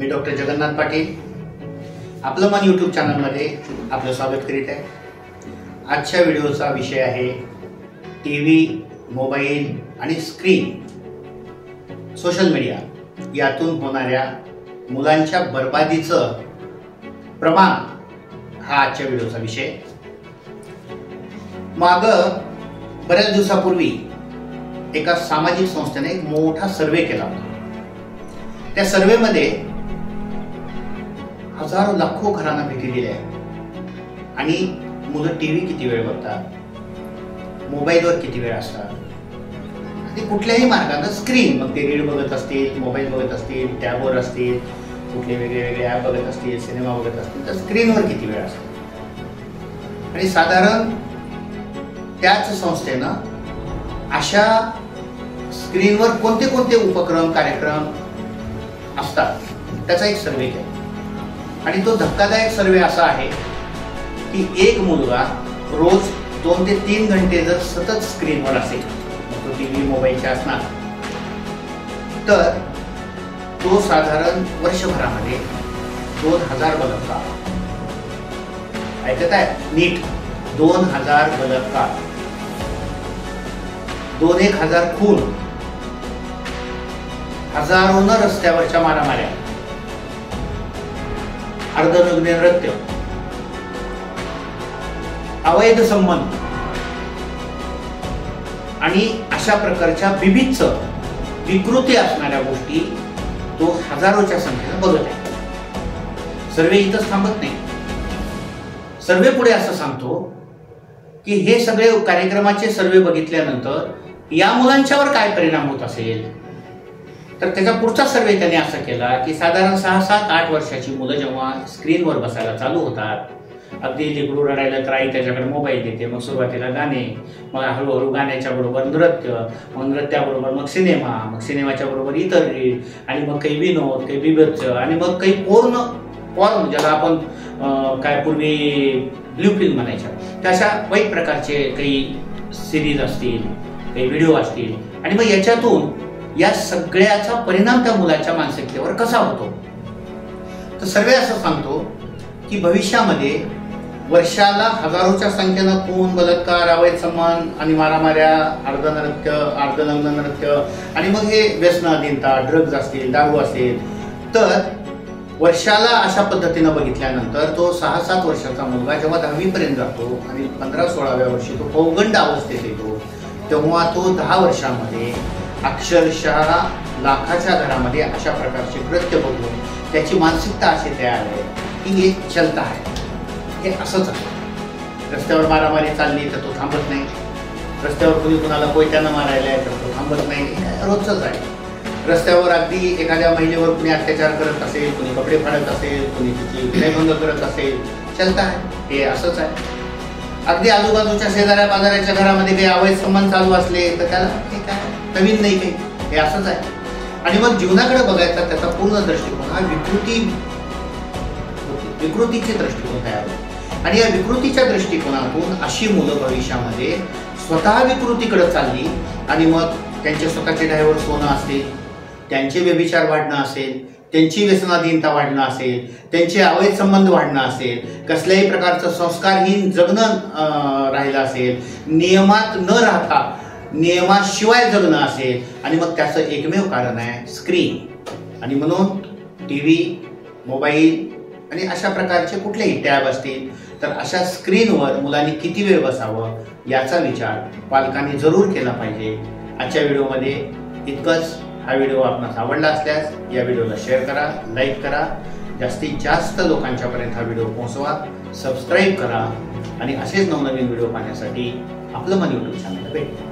मी doctor Jagannath Patil आपलं मन YouTube चॅनलमध्ये आपलं स्वागत करीत आहे। आजच्या व्हिडिओचा विषय आहे टीव्ही, मोबाईल आणि स्क्रीन, सोशल मीडिया यातून होणाऱ्या मुलांच्या बर्बादीचं प्रमाण हा आजच्या व्हिडिओचा विषय। बऱ्याच दिवसापूर्वी एका सामाजिक संस्थेने एक मोठा सर्वे केला होता। त्या सर्वेमध्ये हजारो लाखो घरांना भेटी दिल्या आणि मुलं टीव्ही किती वेळ बघतात, मोबाईलवर किती वेळ असतात आणि कुठल्याही मार्गाने स्क्रीन, मग ते रील बघत असतील, मोबाईल बघत असतील, टॅबवर असतील, कुठले वेगळे ॲप बघत असतील, सिनेमा बघत असतील, तर स्क्रीनवर किती वेळ असतात। आणि साधारण त्याच संस्थेनं अशा स्क्रीनवर कोणते कोणते उपक्रम, कार्यक्रम असतात त्याचा एक सर्वे केला आणि तो धक्कादायक सर्वे असा आहे की एक मुलगा रोज 2 ते 3 घंटे जर सतत स्क्रीनवर असेल, तो टीव्ही मोबाईलच्या असणार, तर तो साधारण वर्षभरामध्ये 2000 बलात्कार, ऐकत आहे नीट, 2000 बलात्कार, 2,000 खून, हजारोनं रस्त्यावरच्या मारामाऱ्या, अर्धनग्न नृत्य, अवैध संबंध आणि अशा प्रकारच्या विविध विकृती असणाऱ्या गोष्टी तो हजारोच्या संख्येने बघत आहे। सर्वे इथंच थांबत नाही। सर्वे पुढे असं सांगतो की हे सगळे कार्यक्रमाचे सर्वे बघितल्यानंतर या मुलांच्यावर काय परिणाम होत असेल, तर त्याचा पुढचा सर्वे त्याने असं केला की साधारण 6, 7, 8 वर्षाची मुलं जेव्हा स्क्रीनवर बसायला चालू होतात, अगदी लेकरू रडायला तर आई त्याच्याकडे मोबाईल देते, मग सुरुवातीला गाणे, मग हळूहळू गाण्याच्या बरोबर नृत्य, मग नृत्याबरोबर मग सिनेमा, मग सिनेमाच्या बरोबर इतर रील, आणि मग काही विनोद, काही विभत्स, आणि मग काही पॉर्न ज्याला आपण काय पूर्वी ब्लू फिल्म म्हणायच्या, त्या अशा वाईट प्रकारचे काही सिरीज असतील, काही व्हिडिओ असतील, आणि मग याच्यातून या सगळ्याचा परिणाम त्या मुलाच्या मानसिकतेवर कसा होतो। तर सर्वे असं सांगतो की भविष्यामध्ये वर्षाला हजारोच्या संख्येनं खून, बलात्कार, अवैध संबंध आणि मारामाऱ्या, अर्धनृत्य, अर्धनग्न नृत्य, आणि मग हे व्यसनाधीनता, ड्रग्ज असतील, दारू असेल, तर वर्षाला अशा पद्धतीनं बघितल्यानंतर तो 6-7 वर्षाचा मुलगा जेव्हा 10वी पर्यंत जातो आणि 15-16व्या वर्षी तो पौगंड अवस्थेत येतो, तेव्हा तो 10 वर्षांमध्ये अक्षरशः लाखाच्या घरामध्ये अशा प्रकारचे कृत्य बघून त्याची मानसिकता अशी तयार आहे की हे चलता आहे, हे असंच आहे। रस्त्यावर मारामारी चालली तर तो थांबत नाही, रस्त्यावर कुणी कुणाला कोयत्यानं मारायला आहे तर तो थांबत नाही, रोजच आहे। रस्त्यावर अगदी एखाद्या महिलेवर कुणी अत्याचार करत असेल, कुणी कपडे फाडत असेल, कुणी तिची विनयभंग करत असेल, चलता आहे, हे असंच आहे। अगदी आजूबाजूच्या शेजाऱ्या बाजाराच्या घरामध्ये काही अवैध संबंध चालू असले तर त्याला हे काय नवीन नाही, काही हे असंच आहे। आणि मग जीवनाकडे बघायचा त्याचा पूर्ण दृष्टिकोन हा विकृतीचे दृष्टिकोन तयार होतो, आणि या विकृतीच्या दृष्टिकोनातून अशी मुलं भविष्यामध्ये स्वतः विकृतीकडे चालली, आणि मग त्यांचे स्वतःचे ड्रायव्हर सोनं असेल, त्यांचे व्यभिचार वाढणं असेल, त्यांची व्यसनाधीनता वाढणं असेल, त्यांचे अवैध संबंध वाढणं असेल, कसल्याही प्रकारचं संस्कारहीन जगणं राहिलं असेल, नियमात न राहता नियमाशिवाय जगणं असेल, आणि मग त्याचं एकमेव कारण आहे स्क्रीन। आणि म्हणून टीव्ही, मोबाईल आणि अशा प्रकारचे कुठलेही टॅब असतील तर अशा स्क्रीनवर मुलांनी किती वेळ बसावं याचा विचार पालकांनी जरूर केला पाहिजे। आजच्या व्हिडिओमध्ये इतकंच। हा व्हिडिओ आपणास आवडला असल्यास या व्हिडिओला शेअर करा, लाईक करा, जास्तीत जास्त लोकांच्यापर्यंत हा व्हिडिओ पोहोचवा, सबस्क्राईब करा, आणि असेच नवनवीन व्हिडिओ पाहण्यासाठी आपलं मन यूट्यूब चॅनलला भेटा।